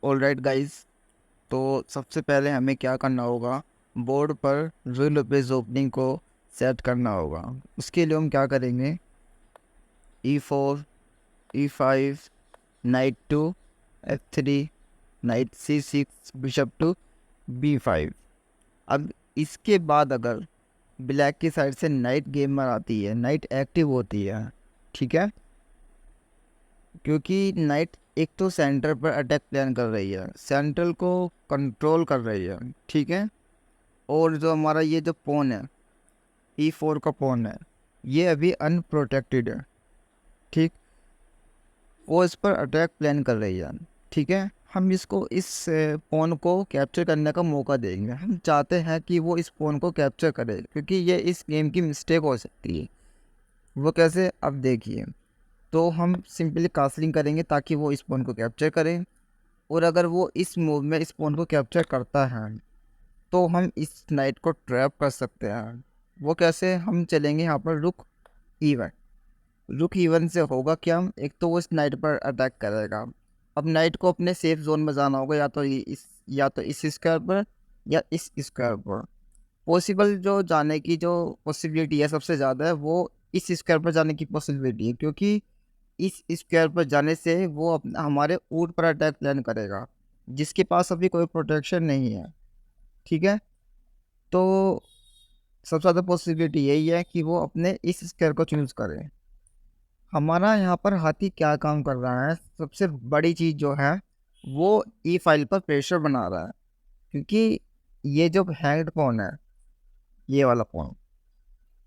Alright guys, तो सबसे पहले हमें क्या करना होगा, बोर्ड पर विल बेस ओपनिंग को सेट करना होगा। उसके लिए हम क्या करेंगे, E4, E5, knight to F3, knight C6, bishop to B5। अब इसके बाद अगर ब्लैक की साइड से नाइट गेमर आती है, नाइट एक्टिव होती है, ठीक है, क्योंकि नाइट एक तो सेंटर पर अटैक प्लान कर रही है, सेंट्रल को कंट्रोल कर रही है, ठीक है। और जो हमारा ये जो पॉन है, E4 का पॉन है, ये अभी अनप्रोटेक्टेड है, ठीक। वो इस पर अटैक प्लान कर रही है, ठीक है। हम इसको इस पॉन को कैप्चर करने का मौका देंगे। हम चाहते हैं कि वो इस पॉन को कैप्चर करे, क्योंकि ये इस गेम की मिस्टेक हो सकती है। वो कैसे, अब देखिए। तो हम सिंपली कासलिंग करेंगे ताकि वो इस पॉन को कैप्चर करे। और अगर वो इस मूव में इस पॉन को कैप्चर करता है तो हम इस नाइट को ट्रैप कर सकते हैं। वो कैसे, हम चलेंगे यहाँ पर रुक E1। रुक E1 से होगा क्या, एक तो वो इस नाइट पर अटैक करेगा। अब नाइट को अपने सेफ जोन में जाना होगा, या तो इस स्क्वायर पर या इस स्क्वायर पर। पॉसिबल जो जाने की जो पॉसिबिलिटी है सबसे ज़्यादा है, वो इस स्क्वायर पर जाने की पॉसिबिलिटी है, क्योंकि इस स्क्वायर पर जाने से वो हमारे ऊँट पर अटैक प्लान करेगा, जिसके पास अभी कोई प्रोटेक्शन नहीं है, ठीक है। तो सबसे ज़्यादा पॉसिबिलिटी यही है कि वो अपने इस स्क्वायर को चूज़ करे। हमारा यहाँ पर हाथी क्या काम कर रहा है, सबसे बड़ी चीज़ जो है वो E फाइल पर प्रेशर बना रहा है, क्योंकि ये जो हैंग्ड पॉन है, ये वाला पॉन,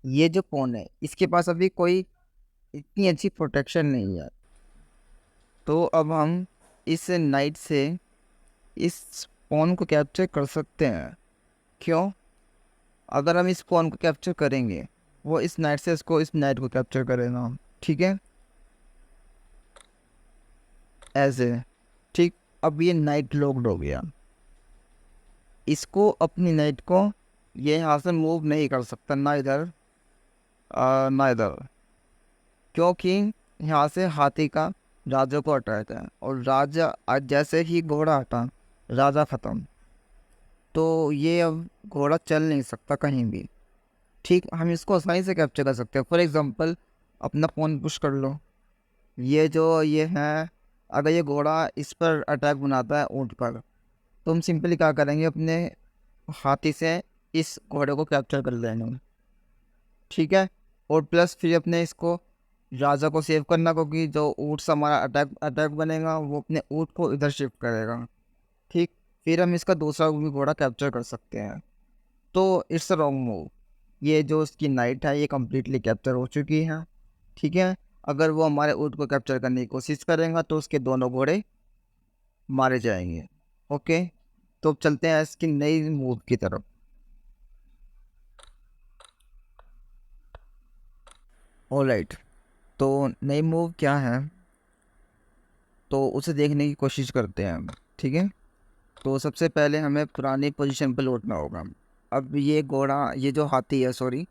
ये जो पॉन है, इसके पास अभी कोई इतनी अच्छी प्रोटेक्शन नहीं है। तो अब हम इस नाइट से इस पॉन को कैप्चर कर सकते हैं। क्यों, अगर हम इस पॉन को कैप्चर करेंगे, वो इस नाइट से इसको इस नाइट को कैप्चर करेगा, ठीक है, ऐसे, ठीक। अब ये नाइट लॉक्ड हो गया, इसको अपनी नाइट को ये यहाँ से मूव नहीं कर सकता, ना इधर ना इधर, क्योंकि यहाँ से हाथी का राजा को हटाया है, और राजा आज जैसे ही घोड़ा हटा, राजा खत्म। तो ये अब घोड़ा चल नहीं सकता कहीं भी, ठीक। हम इसको आसानी से कैप्चर कर सकते हैं। फॉर एग्जांपल, अपना पॉन पुश कर लो, ये जो ये है, अगर ये घोड़ा इस पर अटैक बनाता है ऊँट पर, तो हम सिंपली क्या करेंगे, अपने हाथी से इस घोड़े को कैप्चर कर लेंगे, ठीक है। और प्लस फिर अपने इसको राजा को सेव करना, क्योंकि जो ऊँट से हमारा अटैक अटैक बनेगा वो अपने ऊँट को इधर शिफ्ट करेगा, ठीक। फिर हम इसका दूसरा भी घोड़ा कैप्चर कर सकते हैं। तो इट्स अ रॉन्ग मूव। ये जो इसकी नाइट है ये कम्प्लीटली कैप्चर हो चुकी है, ठीक है। अगर वो हमारे ऊँट को कैप्चर करने की कोशिश करेगा तो उसके दोनों घोड़े मारे जाएंगे, ओके। तो अब चलते हैं इसकी नई मूव की तरफ। ऑलराइट, तो नई मूव क्या है, तो उसे देखने की कोशिश करते हैं हम, ठीक है। तो सबसे पहले हमें पुरानी पोजीशन पर लौटना होगा। अब ये घोड़ा, ये जो हाथी है, सॉरी,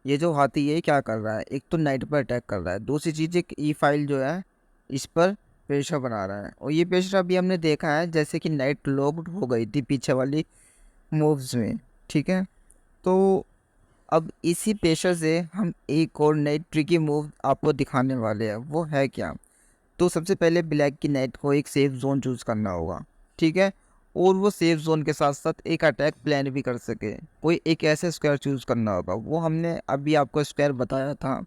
ये जो हाथी है क्या कर रहा है, एक तो नाइट पर अटैक कर रहा है, दूसरी चीज़ एक E फाइल जो है इस पर प्रेशर बना रहा है। और ये प्रेशर अभी हमने देखा है जैसे कि नाइट लॉक्ड हो गई थी पीछे वाली मूव्स में, ठीक है। तो अब इसी प्रेशर से हम एक और नई ट्रिकी मूव आपको दिखाने वाले हैं। वो है क्या, तो सबसे पहले ब्लैक की नाइट को एक सेफ जोन चूज़ करना होगा, ठीक है। और वो सेफ जोन के साथ साथ एक अटैक प्लान भी कर सके, कोई एक ऐसे स्क्वायर चूज़ करना होगा। वो हमने अभी आपको स्क्वायर बताया था,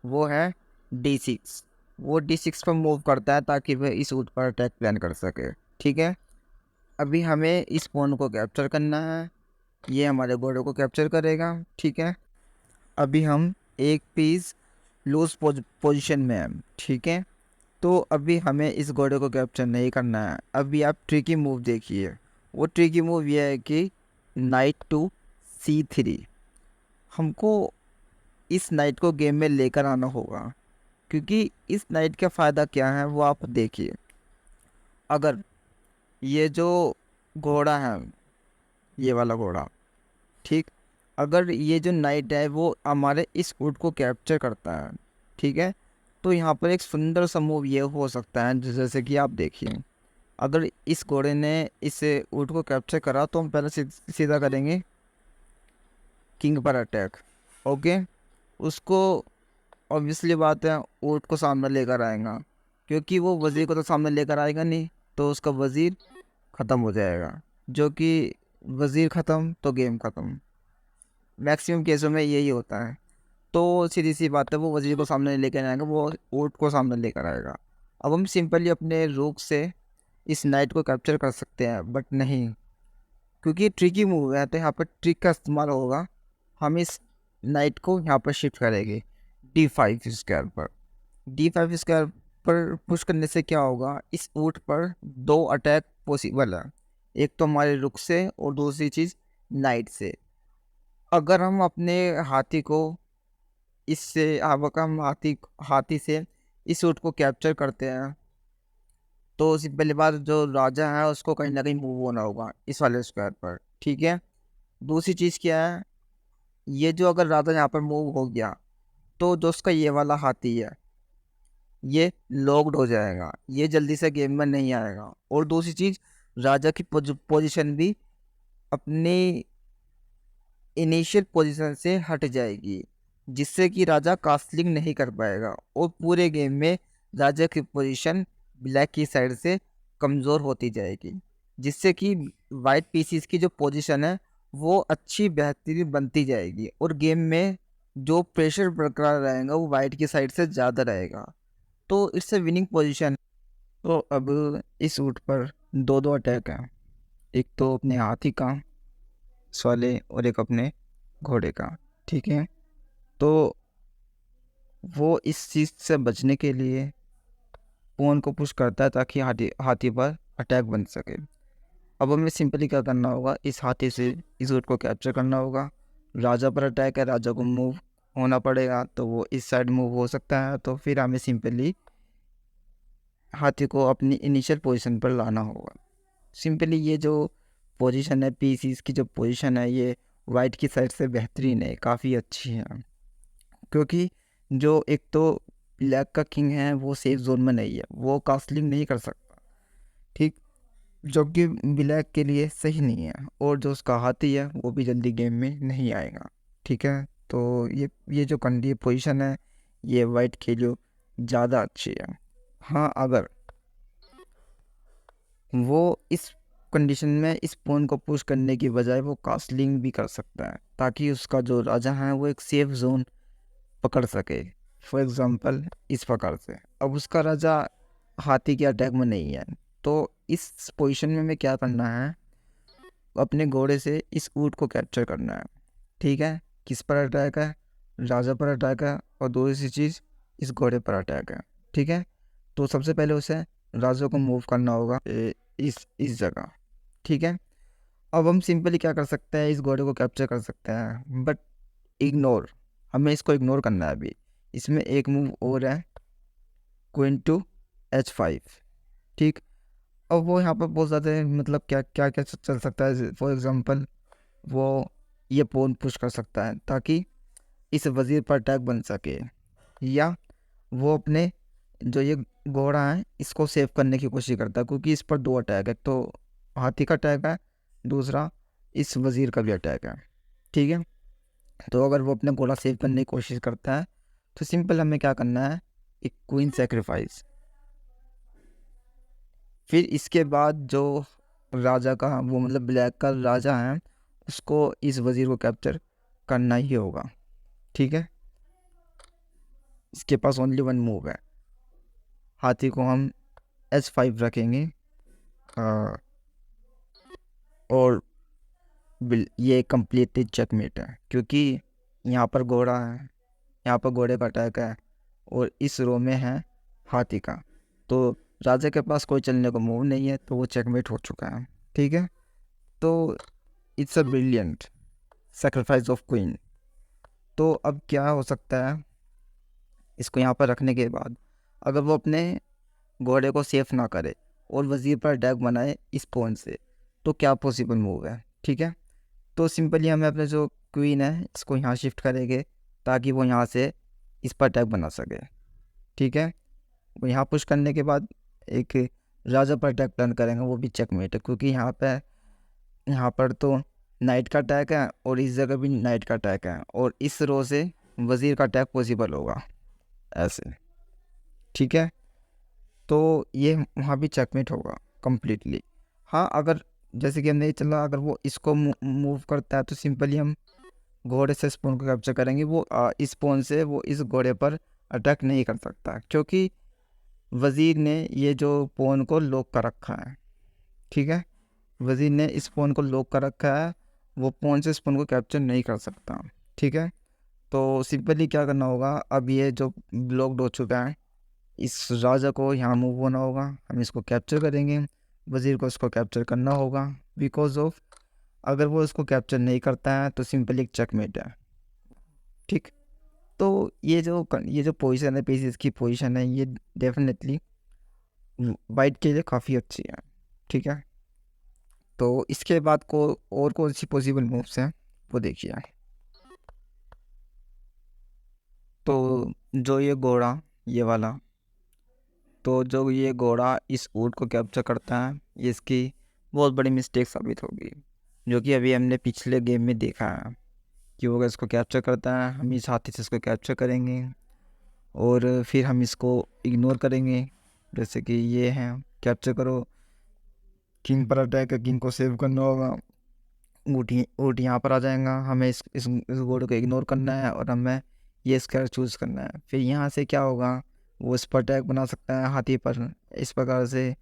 वो है D6। वो D6 पर मूव करता है ताकि वह इस रूट पर अटैक प्लान कर सके, ठीक है। अभी हमें इस पॉन को कैप्चर करना है, ये हमारे घोड़े को कैप्चर करेगा, ठीक है। अभी हम एक पीस लूज पोजीशन में हैं, ठीक है। तो अभी हमें इस घोड़े को कैप्चर नहीं करना है। अभी आप ट्रिकी मूव देखिए। वो ट्रिकी मूव ये है कि नाइट टू C3। हमको इस नाइट को गेम में लेकर आना होगा, क्योंकि इस नाइट का फ़ायदा क्या है वो आप देखिए। अगर ये जो घोड़ा है, ये वाला घोड़ा, ठीक, अगर ये जो नाइट है वो हमारे इस ऊँट को कैप्चर करता है, ठीक है, तो यहाँ पर एक सुंदर सा मूव ये हो सकता है, जैसे कि आप देखिए, अगर इस घोड़े ने इस ऊँट को कैप्चर करा तो हम पहले सीधा करेंगे किंग पर अटैक। ओके, उसको ऑब्वियसली बात है ऊँट को सामने लेकर आएगा, क्योंकि वो वज़ीर को तो सामने लेकर आएगा नहीं, तो उसका वज़ीर ख़त्म हो जाएगा, जो कि वज़ीर ख़त्म तो गेम ख़त्म। मैक्सिमम केसों में यही होता है। तो सीधी सी बात है, वो वज़ीर को सामने लेकर आएगा, वो ऊँट को सामने लेकर आएगा। अब हम सिंपली अपने रूक से इस नाइट को कैप्चर कर सकते हैं, बट नहीं, क्योंकि ये ट्रिकी मूव है, तो यहाँ पर ट्रिक का इस्तेमाल होगा। हम इस नाइट को यहाँ पर शिफ्ट करेंगे D5 स्क्वायर पर। D5 स्क्वायर पर पुश करने से क्या होगा, इस ऊँट पर 2 अटैक पॉसिबल है, एक तो हमारे रुक से और दूसरी चीज़ नाइट से। अगर हम अपने हाथी को इससे अगर हम हाथी से इस ऊँट को कैप्चर करते हैं, तो उससे पहली बात जो राजा है उसको कहीं ना कहीं मूव होना होगा इस वाले स्क्वायर पर, ठीक है। दूसरी चीज़ क्या है, ये जो अगर राजा यहाँ पर मूव हो गया तो जो उसका ये वाला हाथी है ये लॉक्ड हो जाएगा, ये जल्दी से गेम में नहीं आएगा। और दूसरी चीज़, राजा की पोजीशन भी अपनी इनिशियल पोजीशन से हट जाएगी, जिससे कि राजा कास्टलिंग नहीं कर पाएगा, और पूरे गेम में राजा की पोजीशन ब्लैक की साइड से कमज़ोर होती जाएगी, जिससे कि वाइट पीसीस की जो पोजीशन है वो अच्छी बेहतरीन बनती जाएगी, और गेम में जो प्रेशर बरकरार रहेगा वो वाइट की साइड से ज़्यादा रहेगा। तो इट्स ए विनिंग पोजीशन। तो अब इस रूट पर दो दो अटैक हैं, एक तो अपने हाथी का वाले और एक अपने घोड़े का, ठीक है। तो वो इस चीज़ से बचने के लिए पॉन को पुश करता है ताकि हाथी पर अटैक बन सके। अब हमें सिंपली क्या करना होगा, इस हाथी से इस रूट को कैप्चर करना होगा। राजा पर अटैक है, राजा को मूव होना पड़ेगा, तो वो इस साइड मूव हो सकता है, तो फिर हमें सिंपली हाथी को अपनी इनिशियल पोजीशन पर लाना होगा। सिंपली ये जो पोजीशन है, पीसीस की जो पोजीशन है, ये वाइट की साइड से बेहतरीन है, काफ़ी अच्छी है, क्योंकि जो एक तो ब्लैक का किंग है वो सेफ जोन में नहीं है, वो कास्टलिंग नहीं कर सकता, ठीक, जो कि ब्लैक के लिए सही नहीं है। और जो उसका हाथी है वो भी जल्दी गेम में नहीं आएगा, ठीक है। तो ये जो कंडी पोजीशन है ये वाइट के लिए ज़्यादा अच्छी है। हाँ, अगर वो इस कंडीशन में इस पॉन को पुश करने की बजाय वो कास्टलिंग भी कर सकता है, ताकि उसका जो राजा है वो एक सेफ जोन पकड़ सके। फॉर एग्ज़ाम्पल इस प्रकार से, अब उसका राजा हाथी के अटैक में नहीं है, तो इस पोजीशन में हमें क्या करना है, अपने घोड़े से इस ऊँट को कैप्चर करना है, ठीक है। किस पर अटैक है, राजा पर अटैक है, और दूसरी चीज़ इस घोड़े पर अटैक है, ठीक है। तो सबसे पहले उसे राजा को मूव करना होगा इस जगह, ठीक है। अब हम सिंपली क्या कर सकते हैं, इस घोड़े को कैप्चर कर सकते हैं, बट इग्नोर, हमें इसको इग्नोर करना है अभी। इसमें एक मूव और है, क्वीन टू H5, ठीक। अब वो यहाँ पर बोल सकते हैं, मतलब क्या क्या क्या चल सकता है। फॉर एग्जांपल वो ये पॉन पुश कर सकता है ताकि इस वज़ीर पर अटैक बन सके, या वो अपने जो ये घोड़ा है इसको सेव करने की कोशिश करता है, क्योंकि इस पर दो अटैक है, तो हाथी का अटैक है, दूसरा इस वज़ीर का भी अटैक है, ठीक है। तो अगर वो अपना घोड़ा सेव करने की कोशिश करता है तो सिंपल हमें क्या करना है, एक क्वीन सेक्रीफाइस। फिर इसके बाद जो राजा का वो मतलब ब्लैक का राजा है उसको इस वज़ीर को कैप्चर करना ही होगा, ठीक है। इसके पास ओनली वन मूव है, हाथी को हम H5 रखेंगे, और ये कम्प्लीटली चेकमेट है, क्योंकि यहाँ पर घोड़ा है, यहाँ पर घोड़े का अटैक है, और इस रो में है हाथी का, तो राजा के पास कोई चलने को मूव नहीं है, तो वो चेकमेट हो चुका है, ठीक है। तो it's a brilliant sacrifice of queen. तो अब क्या हो सकता है, इसको यहाँ पर रखने के बाद अगर वो अपने घोड़े को सेफ ना करे और वज़ीर पर अटैक बनाए इस पॉइंट से, तो क्या पॉसिबल मूव है, ठीक है। तो सिंपली हमें अपने जो क्वीन है इसको यहाँ शिफ्ट करेंगे ताकि वो यहाँ से इस पर अटैक बना सके, ठीक है। वो यहाँ पुश करने के बाद एक राजा पर अटैक प्लान करेंगे वो भी चेकमेट है, क्योंकि यहाँ पर तो नाइट का अटैक है और इस जगह भी नाइट का अटैक है, और इस रो से वज़ीर का अटैक पॉसिबल होगा ऐसे। ठीक है, तो ये वहाँ भी चेकमेट होगा कम्प्लीटली। हाँ, अगर जैसे कि हमने ये चला, अगर वो इसको मूव करता है तो सिंपली हम घोड़े से स्पोन को कैप्चर करेंगे। वो इस स्पोन से वो इस घोड़े पर अटैक नहीं कर सकता, क्योंकि वज़ीर ने ये जो पोन को लॉक कर रखा है। ठीक है, वज़ीर ने इस पोन को लॉक कर रखा है, वो पोन से स्पोन को कैप्चर नहीं कर सकता। ठीक है, तो सिंपली क्या करना होगा, अब ये जो ब्लॉक्ड हो चुका है, इस राजा को यहाँ मूव होना होगा, हम इसको कैप्चर करेंगे, वज़ीर को इसको कैप्चर करना होगा। बिकॉज ऑफ अगर वो इसको कैप्चर नहीं करता है तो सिंपली एक चेकमेट है। ठीक, तो ये जो पोजीशन है, पीसीस की पोजीशन है, ये डेफिनेटली वाइट के लिए काफ़ी अच्छी है। ठीक है, तो इसके बाद को और कौन सी पॉसिबल मूव्स हैं वो देखिए। तो जो ये घोड़ा, ये वाला, तो जो ये घोड़ा इस ऊँट को कैप्चर करता है, ये इसकी बहुत बड़ी मिस्टेक साबित होगी, जो कि अभी हमने पिछले गेम में देखा है कि वो अगर इसको कैप्चर करता है, हम इस हाथी से इसको कैप्चर करेंगे और फिर हम इसको इग्नोर करेंगे। जैसे कि ये है, कैप्चर करो, किंग पर अटैक है, किंग को सेव करना होगा, ऊँट यहाँ पर आ जाएगा, हमें इस घोड़े को इग्नोर करना है और हमें ये स्क्वायर चूज़ करना है। फिर यहाँ से क्या होगा, वो इस पर अटैक बना सकता है हाथी पर इस प्रकार से।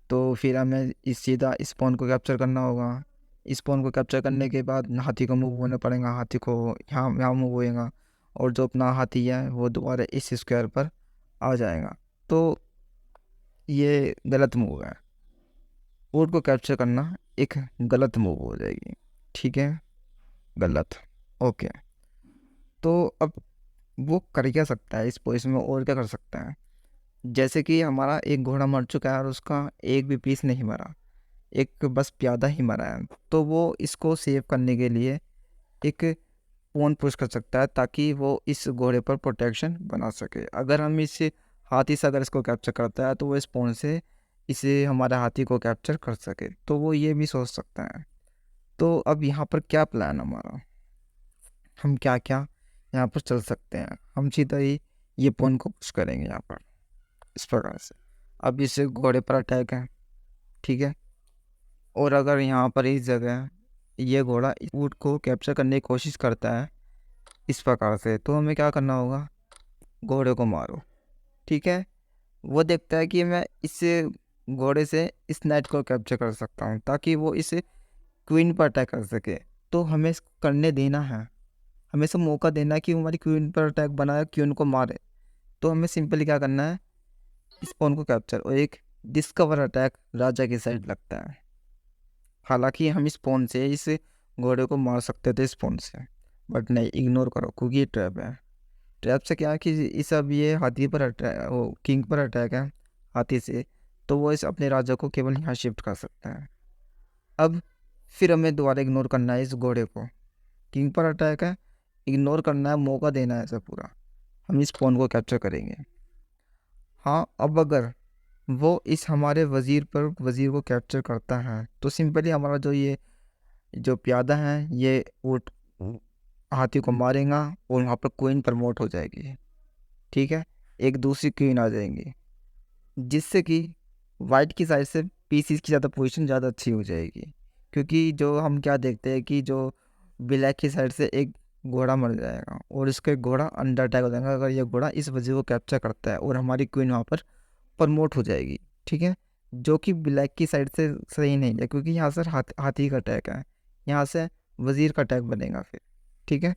तो फिर हमें इस सीधा इस पॉन को कैप्चर करना होगा। इस पॉन को कैप्चर करने के बाद हाथी को मूव होना पड़ेगा, हाथी को यहाँ मूव होएगा और जो अपना हाथी है वो दोबारा इस स्क्वायर पर आ जाएगा। तो ये गलत मूव है, ऊँट को कैप्चर करना एक गलत मूव हो जाएगी। ठीक है, गलत। ओके, तो अब वो कर क्या सकता है इस पोजीशन में, और क्या कर सकता है, जैसे कि हमारा एक घोड़ा मर चुका है और उसका एक भी पीस नहीं मरा, एक बस प्यादा ही मरा है, तो वो इसको सेव करने के लिए एक पॉन पुश कर सकता है, ताकि वो इस घोड़े पर प्रोटेक्शन बना सके। अगर हम इस हाथी से अगर इसको कैप्चर करता है तो वो इस पॉन से इसे हमारे हाथी को कैप्चर कर सके, तो वो ये भी सोच सकता है। तो अब यहाँ पर क्या प्लान हमारा, हम क्या क्या यहाँ पर चल सकते हैं, हम सीधा ही ये पॉन को पुश करेंगे यहाँ पर इस प्रकार से। अब इस घोड़े पर अटैक है। ठीक है, और अगर यहाँ पर इस जगह ये घोड़ा इस ऊँट को कैप्चर करने की कोशिश करता है इस प्रकार से, तो हमें क्या करना होगा, घोड़े को मारो। ठीक है, वो देखता है कि मैं इस घोड़े से इस नाइट को कैप्चर कर सकता हूँ, ताकि वो इस क्वीन पर अटैक कर सके। तो हमें इसको करने देना है, हमें से मौका देना है कि हमारी क्वीन पर अटैक बनाए, क्वीन को मारे। तो हमें सिंपली क्या करना है, इस पॉन को कैप्चर, और एक डिस्कवर अटैक राजा की साइड लगता है। हालांकि हम इस पॉन से इस घोड़े को मार सकते थे इस पॉन से, बट नहीं, इग्नोर करो क्योंकि ये ट्रैप है। ट्रैप से क्या है कि इस अब ये हाथी पर अटैक, वो किंग पर अटैक है हाथी से, तो वो इस अपने राजा को केवल यहाँ शिफ्ट कर सकता है। अब फिर हमें दोबारा इग्नोर करना है इस घोड़े को, किंग पर अटैक है, इग्नोर करना है, मौका देना है ऐसा पूरा, हम इस पॉन को कैप्चर करेंगे। हाँ, अब अगर वो इस हमारे वज़ीर को कैप्चर करता है तो सिंपली हमारा ये जो प्यादा है ये ऊँट हाथी को मारेगा और वहाँ पर क्वीन प्रमोट हो जाएगी। ठीक है, एक दूसरी क्वीन आ जाएंगी, जिससे कि वाइट की साइड से पीसीस की ज़्यादा पोजीशन ज़्यादा अच्छी हो जाएगी। क्योंकि जो हम क्या देखते हैं कि जो ब्लैक की साइड से एक घोड़ा मर जाएगा और इसका एक घोड़ा अंडर अटैक हो जाएगा अगर ये घोड़ा इस वजह को कैप्चर करता है, और हमारी क्वीन वहाँ पर प्रमोट हो जाएगी। ठीक है, जो कि ब्लैक की साइड से सही नहीं है, क्योंकि यहाँ से हाथी का अटैक है, यहाँ से वज़ीर का अटैक बनेगा फिर। ठीक है,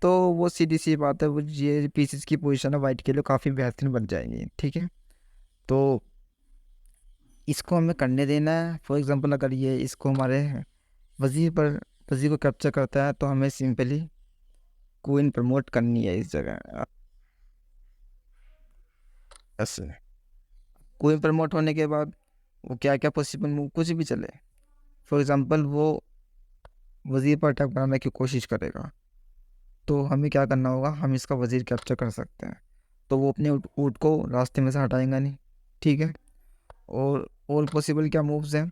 तो वो सीधी सी बात है, वो ये पीसेस की पोजीशन है वाइट के लिए काफ़ी बेहतरीन बन जाएंगी। ठीक है, तो इसको हमें करने देना है। फॉर एग्जांपल अगर ये इसको हमारे वज़ीर पर वज़ीर को कैप्चर करता है तो हमें सिंपली क्वीन प्रमोट करनी है इस जगह ऐसे। क्वीन प्रमोट होने के बाद वो क्या क्या पॉसिबल मूव कुछ भी चले, फॉर एग्जांपल वो वज़ीर पर अटैक बनाने की कोशिश करेगा, तो हमें क्या करना होगा, हम इसका वज़ीर कैप्चर कर सकते हैं, तो वो अपने ऊँट को रास्ते में से हटाएगा नहीं। ठीक है, और पॉसिबल क्या मूव्स हैं,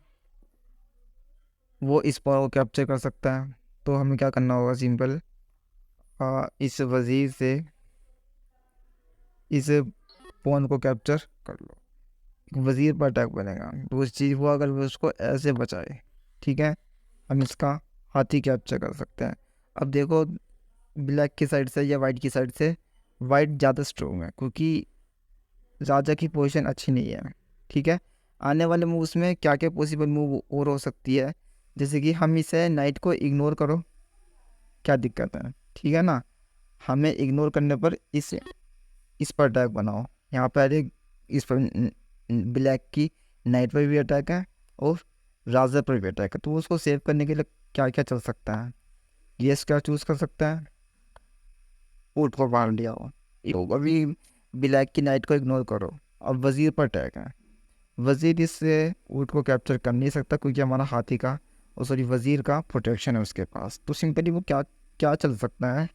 वो इस पावर को कैप्चर कर सकता है। तो हमें क्या करना होगा, सिंपल इस वजीर से इस पॉन को कैप्चर कर लो, वजीर पर अटैक बनेगा। तो उस चीज़ को अगर वो उसको ऐसे बचाए, ठीक है, हम इसका हाथी कैप्चर कर सकते हैं। अब देखो, ब्लैक की साइड से या वाइट की साइड से वाइट ज़्यादा स्ट्रोंग है, क्योंकि राजा की पोजीशन अच्छी नहीं है, ठीक है। आने वाले मूव्स में क्या क्या पॉसिबल मूव और हो सकती है, जैसे कि हम इसे नाइट को इग्नोर करो, क्या दिक्कत है, ठीक है ना। हमें इग्नोर करने पर इस पर अटैक बनाओ। यहाँ पर एक इस पर ब्लैक की नाइट पर भी अटैक है और राजा पर भी अटैक है। तो उसको सेव करने के लिए क्या क्या चल सकता है, ये क्या चूज़ कर सकता है, ऊँट को मार लिया हो। अभी ब्लैक की नाइट को इग्नोर करो, अब वजीर पर अटैक है। वजीर इससे ऊँट को कैप्चर कर नहीं सकता, क्योंकि हमारा हाथी का और सॉरी वजीर का प्रोटेक्शन है उसके पास। तो सिंपली वो क्या क्या चल सकता है,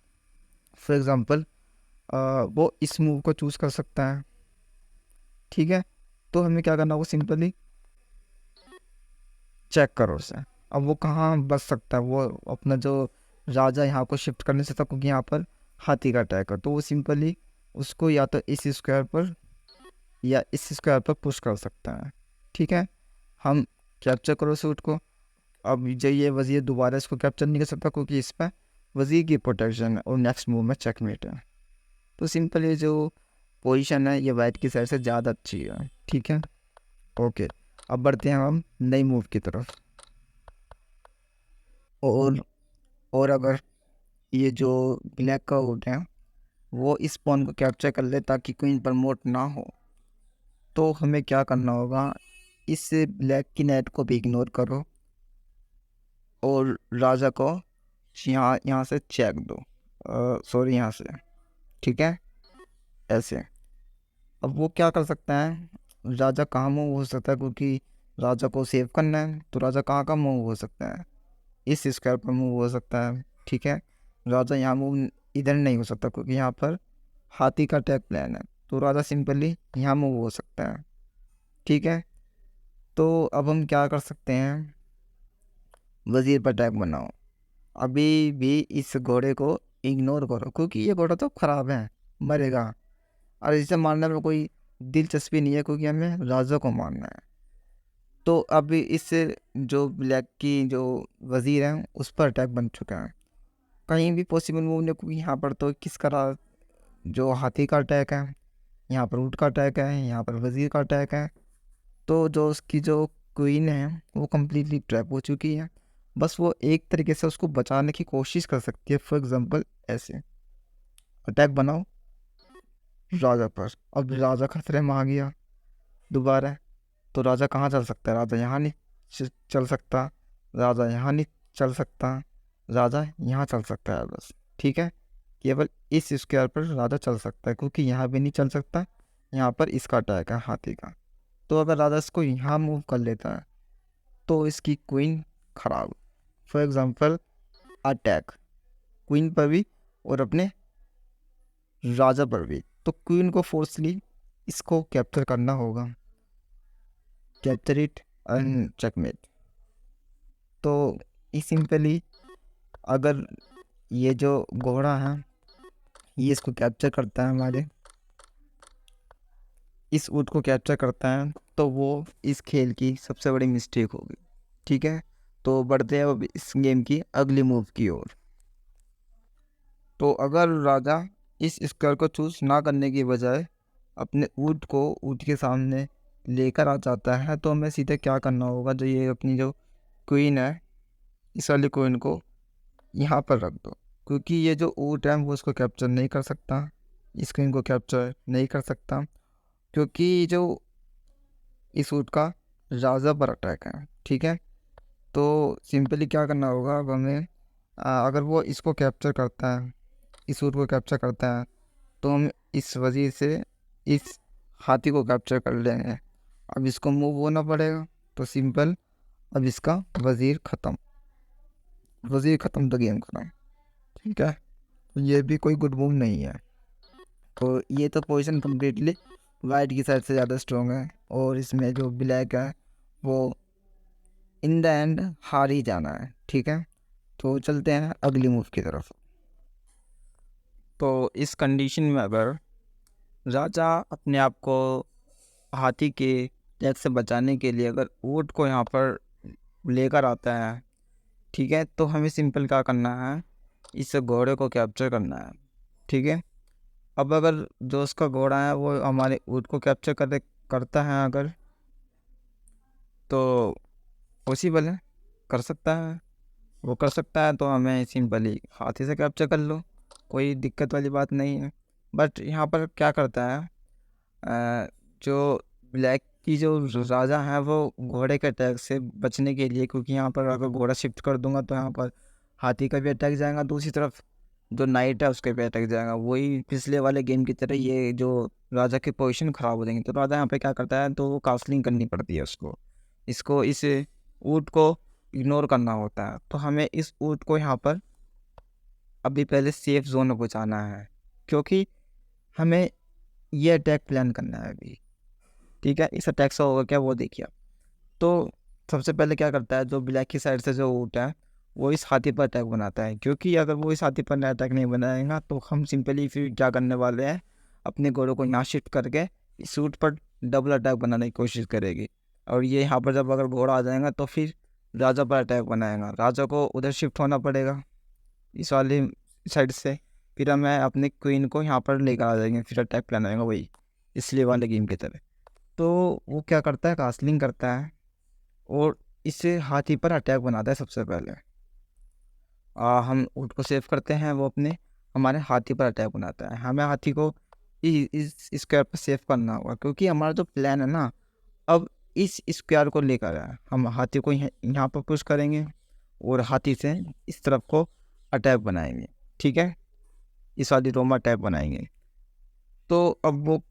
फॉर एग्ज़ाम्पल वो इस मूव को चूज़ कर सकता है, ठीक है। तो हमें क्या करना होगा, सिंपली चेक करो उसे। अब वो कहाँ बच सकता है, वो अपना जो राजा यहाँ को शिफ्ट कर नहीं सकता, क्योंकि यहाँ पर हाथी का अटैक है। तो वो सिंपली उसको या तो इस स्क्वायर पर या इस स्क्वायर पर पुश कर सकता है, ठीक है। हम कैप्चर करो सूट को। अब जो ये वजीर दोबारा इसको कैप्चर नहीं कर सकता, क्योंकि इस पर वजीर की प्रोटेक्शन है और नेक्स्ट मूव में चेकमेट है। तो सिंपल ये जो पोजीशन है ये वाइट की साइड से ज़्यादा अच्छी है, ठीक है। ओके, अब बढ़ते हैं हम नई मूव की तरफ। और और अगर ये जो ब्लैक का वोट है वो इस पॉन को कैप्चर कर ले ताकि क्वीन प्रमोट ना हो, तो हमें क्या करना होगा, इस ब्लैक की नाइट को भी इग्नोर करो और राजा को यहाँ यहाँ से चेक दो, सॉरी यहाँ से, ठीक है, ऐसे। अब वो क्या कर सकता है, राजा कहाँ मूव हो सकता है, क्योंकि राजा को सेव करना है। तो राजा कहाँ का मूव हो सकता है, इस स्क्वायर पर मूव हो सकता है, ठीक है। राजा यहाँ मूव इधर नहीं हो सकता, क्योंकि यहाँ पर हाथी का अटैक प्लान है। तो राजा सिंपली यहाँ मूव हो सकता है, ठीक है। तो अब हम क्या कर सकते हैं, वजीर पर अटैक बनाओ। अभी भी इस घोड़े को इग्नोर करो, क्योंकि ये घोड़ा तो ख़राब है, मरेगा। और इसे मारने में कोई दिलचस्पी नहीं है, क्योंकि हमें राजा को मारना है। तो अभी इससे जो ब्लैक की जो वजीर हैं उस पर अटैक बन चुका है, कहीं भी पॉसिबल मूव नहीं, क्योंकि यहाँ पर तो किसका जो हाथी का अटैक है, यहाँ पर ऊँट का अटैक है, यहाँ पर वजीर का अटैक है। तो जो उसकी जो क्वीन है वो कम्प्लीटली ट्रैप हो चुकी है। बस वो एक तरीके से उसको बचाने की कोशिश कर सकती है, फॉर एग्जांपल ऐसे अटैक बनाओ राजा पर। अब राजा खतरे में आ गया दोबारा, तो राजा कहाँ चल सकता है, राजा यहाँ नहीं चल सकता, राजा यहाँ नहीं चल सकता, राजा यहाँ चल सकता है बस, ठीक है। केवल इस स्क्वायर पर राजा चल सकता है, क्योंकि यहाँ भी नहीं चल सकता, यहाँ पर इसका अटैक है हाथी का। तो अगर राजा इसको यहाँ मूव कर लेता है तो इसकी क्वीन खराब, फॉर एग्जांपल अटैक क्वीन पर भी और अपने राजा पर भी। तो क्वीन को फोर्सली इसको कैप्चर करना होगा, कैप्चर इट एंड चेकमेट। तो इस सिंपली अगर ये जो घोड़ा है ये इसको कैप्चर करता है, हमारे इस ऊँट को कैप्चर करता है, तो वो इस खेल की सबसे बड़ी मिस्टेक होगी, ठीक है। तो बढ़ते हैं अब इस गेम की अगली मूव की ओर। तो अगर राजा इस स्क्वायर को चूज ना करने की बजाय अपने ऊँट को ऊँट के सामने लेकर आ जाता है, तो हमें सीधे क्या करना होगा, जो ये अपनी जो क्वीन है इस वाली क्वीन को यहाँ पर रख दो, क्योंकि ये जो ऊँट है वो उसको कैप्चर नहीं कर सकता, इस क्वीन को कैप्चर नहीं कर सकता, क्योंकि जो इस ऊँट का राजा पर अटैक है, ठीक है। तो सिंपली क्या करना होगा, अब हमें अगर वो इसको कैप्चर करता है, इस ऊँट को कैप्चर करता है, तो हम इस वजह से इस हाथी को कैप्चर कर लेंगे। अब इसको मूव होना पड़ेगा, तो सिंपल अब इसका वजीर ख़त्म, वजीर ख़त्म तो गेम खत्म, ठीक है। तो ये भी कोई गुड मूव नहीं है। तो ये तो पोजीशन कम्प्लीटली वाइट की साइड से ज़्यादा स्ट्रॉन्ग है, और इसमें जो ब्लैक है वो इन द एंड हार ही जाना है। ठीक है, तो चलते हैं अगली मूव की तरफ। तो इस कंडीशन में अगर राजा अपने आप को हाथी के अटैक से बचाने के लिए अगर ऊँट को यहाँ पर लेकर आता है, ठीक है, तो हमें सिंपल क्या करना है, इस घोड़े को कैप्चर करना है। ठीक है, अब अगर जो उसका घोड़ा है वो हमारे ऊँट को कैप्चर करता है अगर, तो पॉसिबल है, कर सकता है, वो कर सकता है, तो हमें सिंपली हाथी से कैप्चर कर लो, कोई दिक्कत वाली बात नहीं है। बट यहाँ पर क्या करता है, जो ब्लैक की जो राजा है वो घोड़े के अटैक से बचने के लिए, क्योंकि यहाँ पर अगर घोड़ा शिफ्ट कर दूंगा तो यहाँ पर हाथी का भी अटैक जाएगा, दूसरी तरफ जो नाइट है उसके भी अटैक जाएगा, वही पिछले वाले गेम की तरह ये जो राजा की पोजीशन ख़राब हो जाएंगी। तो राजा यहाँ पे क्या करता है, तो वो कास्लिंग करनी पड़ती है उसको, इसको इस ऊँट को इग्नोर करना होता है। तो हमें इस ऊँट को यहाँ पर अभी पहले सेफ जोन में पहुँचाना है, क्योंकि हमें ये अटैक प्लान करना है अभी। ठीक है, इस अटैक से होगा क्या वो देखिए। तो सबसे पहले क्या करता है, जो ब्लैक की साइड से जो ऊँट है वो इस हाथी पर अटैक बनाता है, क्योंकि अगर वो इस हाथी पर अटैक नहीं बनाएगा तो हम सिंपली फिर क्या करने वाले हैं, अपने घोड़ों को यहाँ शिफ्ट करके इस ऊँट पर डबल अटैक बनाने की कोशिश करेगी। और ये यहाँ पर जब अगर घोड़ा आ जाएगा तो फिर राजा पर अटैक बनाएगा, राजा को उधर शिफ्ट होना पड़ेगा इस वाली साइड से, फिर हमें अपने क्वीन को यहाँ पर लेकर आ जाएंगे, फिर अटैक प्लान आएगा वही इसलिए वाले गेम की तरह। तो वो क्या करता है, कास्लिंग करता है और इससे हाथी पर अटैक बनाता है। सबसे पहले हम ऊँट को सेव करते हैं, वो अपने हमारे हाथी पर अटैक बनाता है। हमें हाथी को इस स्क्वायर पर सेव करना होगा, क्योंकि हमारा जो प्लान है ना, अब इस स्क्वायर को लेकर है, हम हाथी को यहाँ पर पुश करेंगे और हाथी से इस तरफ को अटैक बनाएंगे। ठीक है, इस वाली रोमा अटैक बनाएंगे। तो अब वो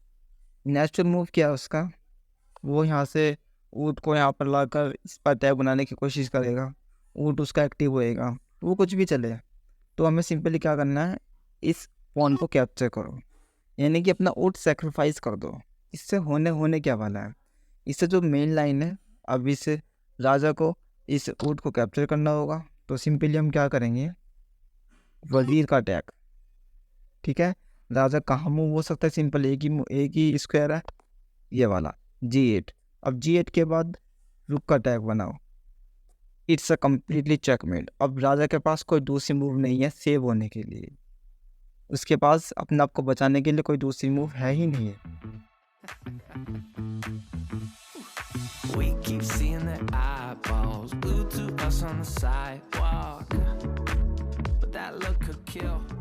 नेचुरल मूव क्या है उसका, वो यहाँ से ऊँट को यहाँ पर लाकर इस पर अटैक बनाने की कोशिश करेगा, ऊँट उसका एक्टिव होएगा, वो कुछ भी चले। तो हमें सिंपली क्या करना है, इस पॉन को कैप्चर करो, यानी कि अपना ऊँट सेक्रीफाइस कर दो। इससे होने क्या वाला है, इससे जो मेन लाइन है, अब इस राजा को इस ऊँट को कैप्चर करना होगा। तो सिंपली हम क्या करेंगे, वजीर का अटैक। ठीक है, राजा कहाँ मूव हो सकता है, सिंपल एक ही स्क्वायर है ये वाला G8। अब G8 के बाद रुक का अटैक बनाओ, इट्स अ कम्प्लीटली चेकमेट। अब राजा के पास कोई दूसरी मूव नहीं है सेव होने के लिए, उसके पास अपने आप को बचाने के लिए कोई दूसरी मूव है ही नहीं है। We keep seeing their eyeballs glued to us on the sidewalk, but that look could kill.